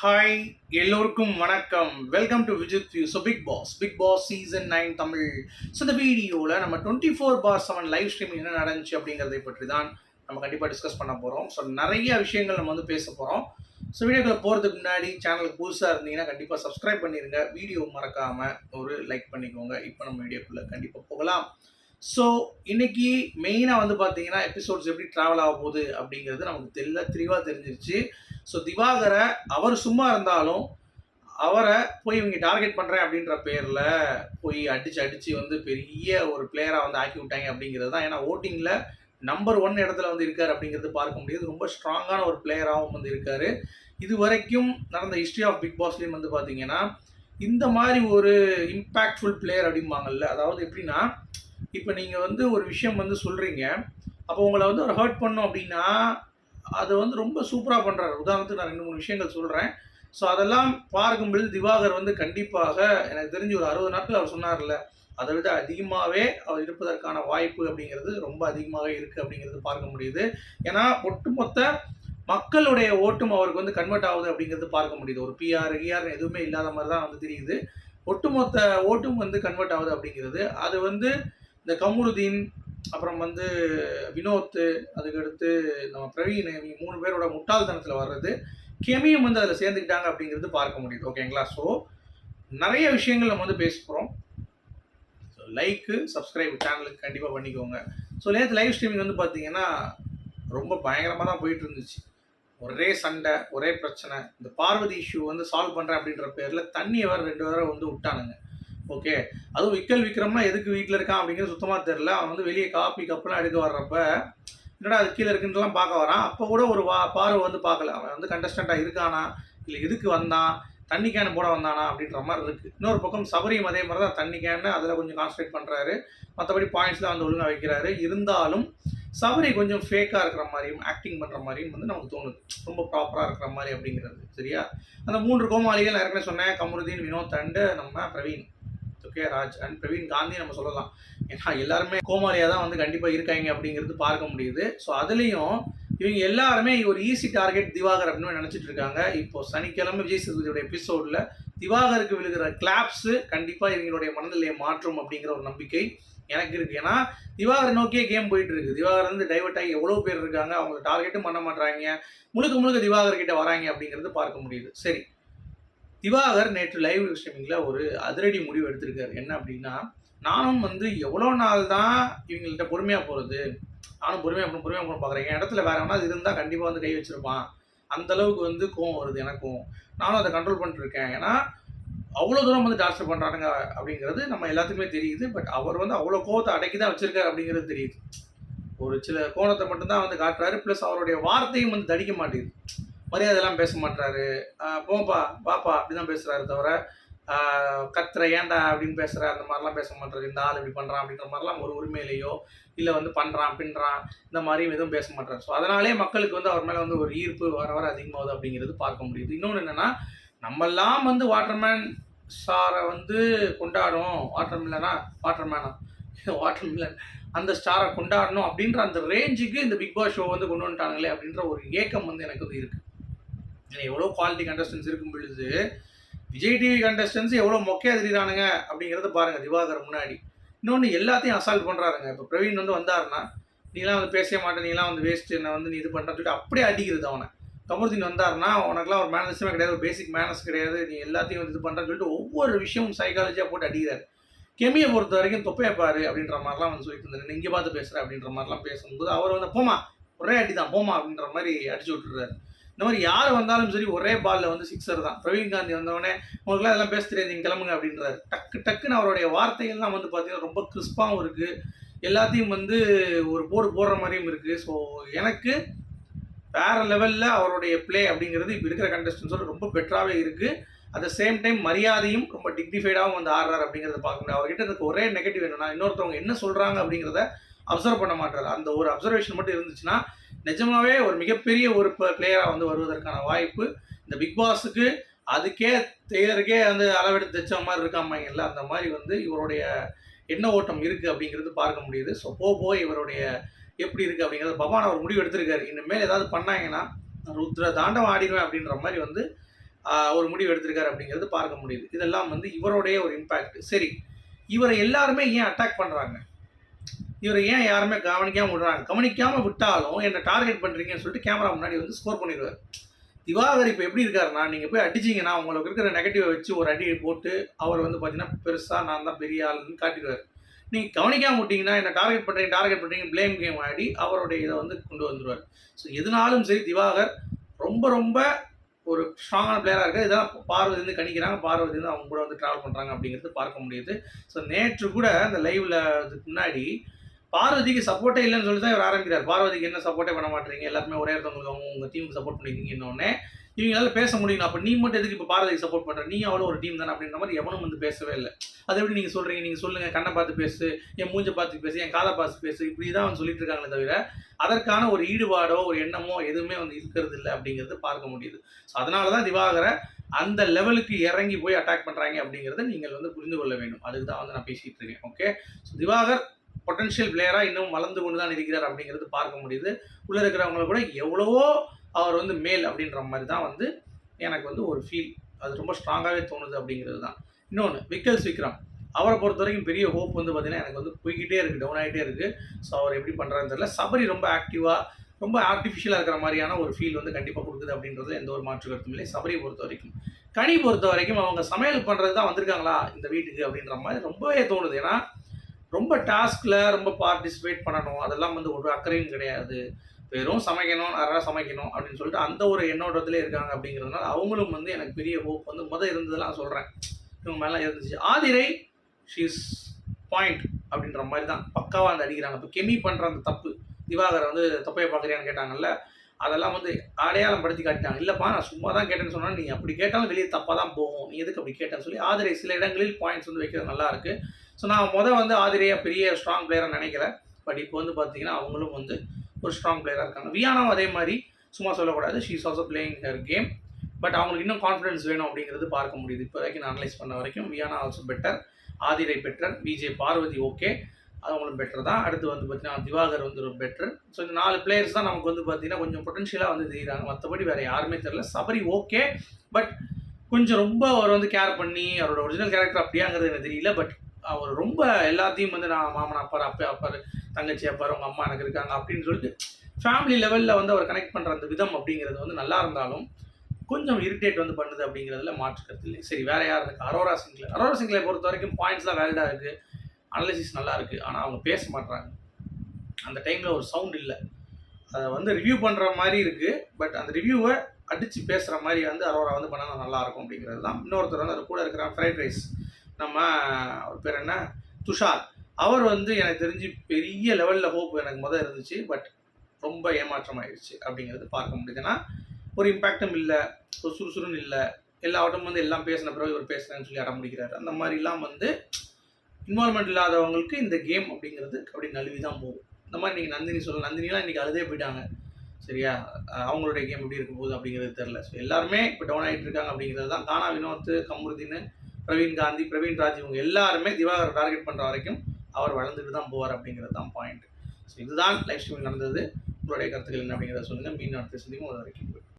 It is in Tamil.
ஹாய், எல்லோருக்கும் வணக்கம். Welcome to Vijith view. So Bigg Boss season 9 Tamil. So இந்த வீடியோவில் நம்ம 24/7 லைவ் ஸ்ட்ரீமிங் என்ன நடந்துச்சு அப்படிங்கிறதை பற்றி தான் நம்ம கண்டிப்பாக டிஸ்கஸ் பண்ண போகிறோம். ஸோ நிறைய விஷயங்கள் நம்ம வந்து பேச போகிறோம். ஸோ வீடியோக்குள்ள போகிறதுக்கு முன்னாடி சேனலுக்கு புதுசாக இருந்தீங்கன்னா கண்டிப்பாக சப்ஸ்கிரைப் பண்ணிடுங்க. வீடியோ மறக்காமல் ஒரு லைக் பண்ணிக்கோங்க. இப்போ நம்ம வீடியோக்குள்ளே கண்டிப்பாக போகலாம். ஸோ இன்னைக்கு மெயினாக வந்து பார்த்தீங்கன்னா எபிசோட்ஸ் எப்படி ட்ராவல் ஆக போகுது அப்படிங்கிறது நமக்கு தெளிவாக தெரிஞ்சிருச்சு. ஸோ திவாகரை அவர் சும்மா இருந்தாலும் அவரை போய் இவங்க டார்கெட் பண்ணுறேன் அப்படின்ற பேரில் போய் அடித்து வந்து பெரிய ஒரு பிளேயராக வந்து ஆக்கி விட்டாங்க அப்படிங்கிறது தான். ஏன்னா ஓட்டிங்கில் நம்பர் 1 இடத்துல வந்து இருக்கார் அப்படிங்கிறது பார்க்க முடியுது. ரொம்ப ஸ்ட்ராங்கான ஒரு பிளேயராகவும் வந்து இருக்கார். இது வரைக்கும் நடந்த ஹிஸ்ட்ரி ஆஃப் பிக் பாஸ்லேயும் வந்து பார்த்தீங்கன்னா இந்த மாதிரி ஒரு இம்பேக்ட்ஃபுல் பிளேயர் அப்படிம்பாங்கல்ல. அதாவது எப்படின்னா, இப்போ நீங்கள் வந்து ஒரு விஷயம் வந்து சொல்கிறீங்க, அப்போ உங்களை வந்து ஒரு ஹர்ட் பண்ணோம் அப்படின்னா அது வந்து ரொம்ப சூப்பராக பண்ணுறாரு. உதாரணத்துக்கு நான் 2-3 விஷயங்கள் சொல்கிறேன். ஸோ அதெல்லாம் பார்க்கும்பொழுது திவாகர் வந்து கண்டிப்பாக எனக்கு தெரிஞ்சு ஒரு 60 நாட்கள் அவர் சொன்னார்ல, அதை விட அதிகமாகவே அவர் இருப்பதற்கான வாய்ப்பு அப்படிங்கிறது ரொம்ப அதிகமாகவே இருக்குது அப்படிங்கிறது பார்க்க முடியுது. ஏன்னா ஒட்டுமொத்த மக்களுடைய ஓட்டும் அவருக்கு வந்து கன்வெர்ட் ஆகுது அப்படிங்கிறது பார்க்க முடியுது. ஒரு பிஆர் எதுவுமே இல்லாத மாதிரி தான் வந்து தெரியுது. ஒட்டுமொத்த ஓட்டும் வந்து கன்வெர்ட் ஆகுது அப்படிங்கிறது. அது வந்து இந்த கமருதீன், அப்புறம் வந்து வினோத், அதுக்கடுத்து நம்ம பிரவீன், 3 பேரோட முட்டாள்தனத்தில் வர்றது, கெமியும் வந்து அதில் சேர்ந்துக்கிட்டாங்க அப்படிங்கிறது பார்க்க முடியுது. ஓகேங்களா? ஸோ நிறைய விஷயங்கள் நம்ம வந்து பேச போகிறோம். ஸோ லைக்கு, சப்ஸ்கிரைப் சேனலுக்கு கண்டிப்பாக பண்ணிக்கோங்க. ஸோ நேற்று லைவ் ஸ்ட்ரீமிங் வந்து பார்த்தீங்கன்னா ரொம்ப பயங்கரமாக தான் போயிட்டு இருந்துச்சு. ஒரே சண்டை, ஒரே பிரச்சனை. இந்த பார்வதி இஷ்யூ வந்து சால்வ் பண்ணுறேன் அப்படின்ற பேரில் தண்ணியை வேறு 2 தடவை வந்து விட்டானுங்க. ஓகே, அதுவும் விக்ரம்னா எதுக்கு வீட்டில் இருக்கான் அப்படிங்கிறது சுத்தமாக தெரில. அவன் வந்து வெளியே காப்பி கப்பெல்லாம் எடுக்க வர்றப்ப என்னடா அது கீழே இருக்குன்றலாம் பார்க்க வரான். அப்போ கூட ஒரு பார்வை வந்து பார்க்கல. அவன் வந்து கண்டஸ்டண்ட்டாக இருக்கானா, இல்லை எதுக்கு வந்தான், தண்ணி கேன் போட வந்தானா அப்படின்ற மாதிரி இருக்குது. இன்னொரு பக்கம் சபரியும் அதே மாதிரி தான் தண்ணி கேன்னு அதில் கொஞ்சம் கான்சன்ட்ரேட் பண்ணுறாரு. மற்றபடி பாயிண்ட்ஸ்லாம் வந்து ஒழுங்காக வைக்கிறாரு. இருந்தாலும் சபரி கொஞ்சம் ஃபேக்காக இருக்கிற மாதிரியும் ஆக்டிங் பண்ணுற மாதிரியும் வந்து நமக்கு தோணுது. ரொம்ப ப்ராப்பராக இருக்கிற மாதிரி அப்படிங்கிறது. சரியா? அந்த 3 கோமாளிகள் நான் ஏற்கனவே சொன்னேன், கமருதீன், வினோத் அண்டு நம்ம பிரவீன். ஓகே, ராஜ் அண்ட் பிரவீன் காந்தி நம்ம சொல்லலாம். ஏன்னா எல்லாருமே கோமாளியாக தான் வந்து கண்டிப்பாக இருக்காங்க அப்படிங்கிறது பார்க்க முடியுது. ஸோ அதுலேயும் இவங்க எல்லாருமே ஒரு ஈஸி டார்கெட் திவாகர் அப்படின்னு நினச்சிட்டு இருக்காங்க. இப்போ சனிக்கிழமை விஜய் சேதுபதியோட எபிசோடில் திவாகருக்கு விழுகிற கிளாப்ஸு கண்டிப்பாக இவங்களுடைய மனநிலையை மாற்றும் அப்படிங்கிற ஒரு நம்பிக்கை எனக்கு இருக்குது. ஏன்னா திவாகரை நோக்கியே கேம் போயிட்டு இருக்குது. திவாகர் வந்து டைவர்ட் ஆகி எவ்வளோ பேர் இருக்காங்க, அவங்களை டார்கெட்டும் பண்ண மாட்டாங்க, முழுக்க திவாகர் கிட்ட வராங்க அப்படிங்கிறது பார்க்க முடியுது. சரி, திவாகர் நேற்று லைவ் ஸ்ட்ரீமிங்கில் ஒரு அதிரடி முடிவு எடுத்திருக்காரு. என்ன அப்படின்னா, நானும் வந்து எவ்வளோ நாள் தான் இவங்கள்ட்ட பொறுமையாக போகிறது, நானும் பொறுமையாக போக பார்க்குறேன். என் இடத்துல வேறு எவனாவது இருந்தால் கண்டிப்பாக வந்து கை வச்சுருப்பான். அந்தளவுக்கு வந்து கோவம் வருது எனக்கும். நானும் அதை கண்ட்ரோல் பண்ணிட்டுருக்கேன். ஏன்னா அவ்வளோ தூரம் வந்து டார்ச்சர் பண்ணுறானுங்க அப்படிங்கிறது நம்ம எல்லாத்துக்குமே தெரியுது. பட் அவர் வந்து அவ்வளோ கோவத்தை அடக்கி தான் வச்சுருக்காரு அப்படிங்கிறது தெரியுது. ஒரு சில கோணத்தை மட்டும்தான் வந்து காட்டுறாரு. ப்ளஸ் அவருடைய வார்த்தையும் வந்து தடிக்க மாட்டேங்குது. மரியாதையெல்லாம் பேச மாட்டாரு. போப்பா வாப்பா அப்படி தான் பேசுகிறாரு தவிர கத்துற ஏன்டா அப்படின்னு பேசுகிற அந்த மாதிரிலாம் பேச மாட்டாரு. இந்த ஆள் இப்படி பண்ணுறான் அப்படின்ற மாதிரிலாம் ஒரு உரிமையிலையோ இல்லை வந்து பண்ணுறான் பின்னுறான் இந்த மாதிரியும் எதுவும் பேச மாட்டார். ஸோ அதனாலே மக்களுக்கு வந்து அவர் மேலே வந்து ஒரு ஈர்ப்பு வர அதிகமாகுது அப்படிங்கிறது பார்க்க முடியுது. இன்னொன்று என்னென்னா, நம்மெல்லாம் வந்து வாட்டர்மேன் ஸ்டாரை வந்து கொண்டாடும், வாட்டர்மில்லன் அந்த ஸ்டாரை கொண்டாடணும் அப்படின்ற அந்த ரேஞ்சுக்கு இந்த பிக் பாஸ் ஷோ வந்து கொண்டு வந்துட்டாங்களே அப்படின்ற ஒரு ஏக்கம் வந்து எனக்கு வந்து இருக்குது. ஏன்னா எவ்வளோ குவாலிட்டி கண்டஸ்டன்ஸ் இருக்கும் பொழுது விஜய் டிவி கண்டஸ்டன்ஸ் எவ்வளோ மொக்கையாக தெரியுறானுங்க அப்படிங்கிறத பாருங்கள். திவாகர் முன்னாடி இன்னொன்று எல்லாத்தையும் அசால்ட் பண்ணுறாருங்க. இப்போ பிரவீன் வந்து வந்தாருன்னா, நீலாம் வந்து பேசவே மாட்டேன், நீலாம் வந்து வேஸ்ட்டு, என்ன வந்து நீ இது பண்ணுறன்னு சொல்லிட்டு அப்படியே அடிக்கிறது அவனை. கமருதீன் வந்தாருன்னா, உனக்குலாம் ஒரு மேனர்ஸுமே கிடையாது, ஒரு பேசிக் மேனர்ஸ் கிடையாது, நீ எல்லாத்தையும் வந்து இது பண்ணுறன்னு சொல்லிட்டு ஒவ்வொரு விஷயமும் சைக்காலஜியாக போட்டு அடிக்கிறார். கெமியை பொறுத்த வரைக்கும் தொப்பையப்பாரு அப்படின்ற மாதிரிலாம் வந்து சொல்லிட்டு இருந்தாரு. இங்கே பார்த்து பேசுகிறேன் அப்படின்ற மாதிரிலாம் பேசும்போது அவர் வந்து போமா ஒரே அடி தான் போமா அப்படின்ற மாதிரி அடிச்சு விட்டுறாரு. இந்த மாதிரி யார் வந்தாலும் சரி ஒரே பாலில் வந்து 6 தான். பிரவீன் காந்தி வந்தவொடனே உங்களுக்குலாம் அதெல்லாம் பேச தெரியாது, நீங்கள் கிளம்புங்க அப்படின்றாரு. டக்குன்னு அவருடைய வார்த்தைகள்லாம் வந்து பார்த்தீங்கன்னா ரொம்ப கிறிஸ்பாகவும் இருக்குது. எல்லாத்தையும் வந்து ஒரு போடுற மாதிரியும் இருக்குது. ஸோ எனக்கு வேறு லெவலில் அவருடைய ப்ளே அப்படிங்கிறது இப்போ இருக்கிற கண்டஸ்டன்ஸோட ரொம்ப பெட்டராகவே இருக்குது. அட் த சேம் டைம் மரியாதையும் ரொம்ப டிக்னிஃபைடாகவும் வந்து ஆடுறாரு அப்படிங்கிறத பார்க்க முடியும். அவர்கிட்ட எனக்கு ஒரே நெகட்டிவ் என்னன்னா, இன்னொருத்தவங்க என்ன சொல்கிறாங்க அப்படிங்கிறத அப்சர்வ் பண்ண மாட்டார். அந்த ஒரு அப்சர்வேஷன் மட்டும் இருந்துச்சுன்னா நிஜமாவே ஒரு மிகப்பெரிய ஒரு பிளேயராக வந்து வருவதற்கான வாய்ப்பு இந்த பிக் பாஸுக்கு அதுக்கே டெய்லருக்கே வந்து அளவெடுத்து தைச்ச மாதிரி இருக்காமங்கல்ல, அந்த மாதிரி வந்து இவருடைய எண்ண ஓட்டம் இருக்குது அப்படிங்கிறது பார்க்க முடியுது. ஸோ போய் இவருடைய எப்படி இருக்குது அப்படிங்கிறத பவான் அவர் முடிவு எடுத்திருக்காரு. இனிமேல் ஏதாவது பண்ணாங்கன்னா ருத்ர தாண்டவம் ஆடிடுவேன் அப்படின்ற மாதிரி வந்து ஒரு முடிவு எடுத்திருக்காரு அப்படிங்கிறது பார்க்க முடியுது. இதெல்லாம் வந்து இவருடைய ஒரு இம்பாக்ட். சரி, இவரை எல்லாருமே ஏன் அட்டாக் பண்ணுறாங்க? இவரை ஏன் யாருமே கவனிக்காமல் விடுறாங்க? கவனிக்காமல் விட்டாலும் என்ன டார்கெட் பண்ணுறீங்கன்னு சொல்லிட்டு கேமரா முன்னாடி வந்து ஸ்கோர் பண்ணிடுவார். திவாகர் இப்போ எப்படி இருக்காருன்னா, நீங்கள் போய் அடிச்சிங்கன்னா உங்களுக்கு இருக்கிற நெகட்டிவை வச்சு ஒரு அடி போட்டு அவர் வந்து பார்த்தீங்கன்னா பெருசாக நான் தான் பெரிய ஆளுன்னு காட்டிடுவார். நீங்கள் கவனிக்காமல் விட்டிங்கன்னா என்ன டார்கெட் பண்ணுறீங்க ப்ளேம் கேம் ஆடி அவருடைய இதை வந்து கொண்டு வந்துடுவார். ஸோ எதுனாலும் சரி திவாகர் ரொம்ப ரொம்ப ஒரு ஸ்ட்ராங்கான பிளேயராக இருக்குது. இதெல்லாம் பார்வதி வந்து கணிக்கிறாங்க, பார்வதி வந்து அவங்க கூட வந்து ட்ராவல் பண்ணுறாங்க அப்படிங்கிறது பார்க்க முடியுது. ஸோ நேற்று கூட அந்த லைவில் இதுக்கு முன்னாடி பார்வதிக்கு சப்போர்ட்டே இல்லைன்னு சொல்லி தான் இவர் ஆரம்பிக்கிறார். பார்வதிக்கு என்ன சப்போர்ட்டே பண்ண மாட்டீங்க, எல்லாருமே ஒரே இடத்தவங்களுக்கு உங்கள் டீமுக்கு சப்போர்ட் பண்ணியிருக்கீங்கன்னொடனே இவங்களால பேச முடியும். அப்போ நீ மட்டும் எதுக்கு இப்போ பார்வதிக்கு சப்போர்ட் பண்ணுற, நீ அவ்வளோ ஒரு டீம் தானே அப்படின்ற மாதிரி எவனும் வந்து பேசவே இல்லை. அதை எப்படி நீங்கள் சொல்கிறீங்க, நீங்கள் சொல்லுங்கள், கண்ணை பார்த்து பேசு, என் மூஞ்சை பார்த்து பேசு, என் காதை பார்த்து பேசு, இப்படி தான் வந்து சொல்லிட்டு இருக்காங்களே தவிர அதற்கான ஒரு ஈடுபாடோ ஒரு எண்ணமோ எதுவுமே வந்து இருக்கிறது இல்லை அப்படிங்கிறது பார்க்க முடியுது. ஸோ அதனால தான் திவாகரை அந்த லெவலுக்கு இறங்கி போய் அட்டாக் பண்ணுறாங்க அப்படிங்கிறத நீங்கள் வந்து புரிந்து கொள்ள வேண்டும். அதுக்கு தான் வந்து நான் பேசிகிட்டு இருக்கேன். ஓகே, ஸோ திவாகர் பொட்டன்ஷியல் பிளேயராக இன்னும் வளர்ந்து கொண்டு தான் இருக்கிறார் அப்படிங்கிறது பார்க்க முடியுது. உள்ளே இருக்கிறவங்களை கூட எவ்வளவோ அவர் வந்து மேல் அப்படின்ற மாதிரி தான் வந்து எனக்கு வந்து ஒரு ஃபீல், அது ரொம்ப ஸ்ட்ராங்காகவே தோணுது அப்படிங்கிறது தான். இன்னொன்று விக்கல்ஸ் விக்ரம், அவரை பொறுத்த வரைக்கும் பெரிய ஹோப் வந்து பார்த்திங்கன்னா எனக்கு வந்து போய்கிட்டே இருக்குது, டவுன் ஆகிட்டே இருக்குது. ஸோ அவர் எப்படி பண்ணுறாருன்னு தெரியல. சபரி ரொம்ப ஆக்டிவாக ரொம்ப ஆர்டிஃபிஷியலாக இருக்கிற மாதிரியான ஒரு ஃபீல் வந்து கண்டிப்பாக கொடுக்குது அப்படின்றது எந்த ஒரு மாற்று கருத்தும் இல்லை. சபரியை பொறுத்த வரைக்கும், கனி பொறுத்த வரைக்கும் அவங்க சமையல் பண்ணுறது தான் வந்திருக்காங்களா இந்த வீட்டுக்கு அப்படின்ற மாதிரி ரொம்பவே தோணுது. ஏன்னா ரொம்ப டாஸ்கில் ரொம்ப பார்ட்டிசிபேட் பண்ணணும், அதெல்லாம் வந்து ஒரு அக்கறையும் கிடையாது. வெறும் சமைக்கணும், நிறையா சமைக்கணும் அப்படின்னு சொல்லிட்டு அந்த ஒரு எண்ணோட்டத்திலே இருக்காங்க. அப்படிங்கிறதுனால அவங்களும் வந்து எனக்கு பெரிய ஹோப் வந்து இருந்ததெல்லாம் சொல்கிறேன், இவங்க மேலாம் இருந்துச்சு. ஆதிரை ஷீஸ் பாயிண்ட் அப்படின்ற மாதிரி தான் பக்காவாக வந்து அடிக்கிறாங்க. இப்போ கெமி பண்ணுற அந்த தப்பு, திவாகரை வந்து தப்பையை பார்க்குறியான்னு கேட்டாங்கல்ல, அதெல்லாம் வந்து அடையாளம் படுத்தி காட்டிட்டாங்க. இல்லைப்பா நான் சும்மா தான் கேட்டேன்னு சொன்னால் நீ அப்படி கேட்டாலும் வெளியே தப்பாக தான் போகும், நீ எதுக்கு அப்படி கேட்டேன்னு சொல்லி ஆதிரை சில இடங்களில் பாயிண்ட்ஸ் வந்து வைக்கிறது நல்லாயிருக்கு. ஸோ நான் வந்து ஆதிரையாக பெரிய ஸ்ட்ராங் பிளேயராக நினைக்கிறேன். பட் இப்போ வந்து பார்த்தீங்கன்னா அவங்களும் வந்து ஒரு ஸ்ட்ராங் பிளேயராக இருக்காங்க. வியானாவும் அதே மாதிரி சும்மா சொல்லக்கூடாது, she is also playing her game. But அவங்களுக்கு இன்னும் கான்ஃபிடன்ஸ் வேணும் அப்படிங்கிறது பார்க்க முடியுது. இப்போ வரைக்கும் நான் அனலைஸ் பண்ண வரைக்கும் வியானா also better, Aathirai better, Vijay Parvathi okay அவங்களும் பெட்டர் தான். அடுத்து வந்து பார்த்தீங்கன்னா திவாகர் வந்து ஒரு பெட்டர். ஸோ இந்த 4 பிளேயர்ஸ் தான் நமக்கு வந்து பார்த்தீங்கன்னா கொஞ்சம் பொட்டன்ஷியலாக வந்து தெரியுறாங்க. மற்றபடி வேறு யாருமே தெரியல. சபரி ஓகே, பட் கொஞ்சம் ரொம்ப அவர் வந்து கேர் பண்ணி அவரோட ஒரிஜினல் கேரக்டர் அப்படியாங்கிறது எனக்கு தெரியல. பட் அவர் ரொம்ப எல்லாத்தையும் வந்து நான் மாமன் அப்பார், அப்பா அப்பார், தங்கச்சி அப்பார், உங்கள் அம்மா எனக்கு இருக்காங்க அப்படின்னு சொல்லிட்டு ஃபேமிலி லெவலில் வந்து அவர் கனெக்ட் பண்ணுற அந்த விதம் அப்படிங்கிறது வந்து நல்லா இருந்தாலும் கொஞ்சம் இரிட்டேட் வந்து பண்ணுது அப்படிங்கிறதுல மாற்றுக்கிறது இல்லை. சரி, வேறு யார் இருக்குது? அரோரா சிங்க்லே பொறுத்த வரைக்கும் பாயிண்ட்ஸ்லாம் வேலிடாக இருக்குது, அனலிசிஸ் நல்லா இருக்குது. ஆனால் அவங்க பேச மாட்டுறாங்க. அந்த டைமில் ஒரு சவுண்ட் இல்லை, அதை வந்து ரிவ்யூ பண்ணுற மாதிரி இருக்குது. பட் அந்த ரிவ்யூவை அடித்து பேசுகிற மாதிரி வந்து அரோரா வந்து பண்ணால் நல்லாயிருக்கும் அப்படிங்கிறது தான். இன்னொருத்தர் வந்து அது கூட இருக்கிற ஃப்ரைட் ரைஸ், நம்ம அவர் பேர் என்ன, துஷார், அவர் வந்து எனக்கு தெரிஞ்சு பெரிய லெவலில் ஹோப் எனக்கு இருந்துச்சு. பட் ரொம்ப ஏமாற்றம் ஆயிடுச்சு அப்படிங்கிறது பார்க்க முடியுதுன்னா ஒரு இம்பேக்டும் இல்லை, ஒரு சுறுசுறுன்னு இல்லை, எல்லா ஆட்டும் வந்து எல்லாம் பேசின பிறகு இவர் பேசுகிறேன்னு சொல்லி அடம் முடிக்கிறாரு. அந்த மாதிரிலாம் வந்து இன்வால்மெண்ட் இல்லாதவங்களுக்கு இந்த கேம் அப்படிங்கிறது அப்படி நழுவி தான் போகும். இந்த மாதிரி நீங்கள் நந்தினிலாம் இன்றைக்கி அழுதே போயிட்டாங்க. சரியா, அவங்களுடைய கேம் எப்படி இருக்க போகுது அப்படிங்கிறது தெரில. ஸோ எல்லாருமே இப்போ டவுன் ஆகிட்டு இருக்காங்க அப்படிங்கிறது தான். தானா வினோத், கமருதீன், பிரவீன் காந்தி, பிரவீன் ராஜ், இவங்க எல்லாருமே திவாகர் டார்கெட் பண்ணுற வரைக்கும் அவர் வளர்ந்துட்டு தான் போவார் அப்படிங்கிறது தான் பாயிண்ட். ஸோ இதுதான் லைவ் ஸ்ட்ரீமில் நடந்தது. உங்களுடைய கருத்துக்கள் என்ன அப்படிங்கிறத சொல்லுங்கள். மீண்டும் அடுத்த சந்திக்கும் அது வரைக்கும்.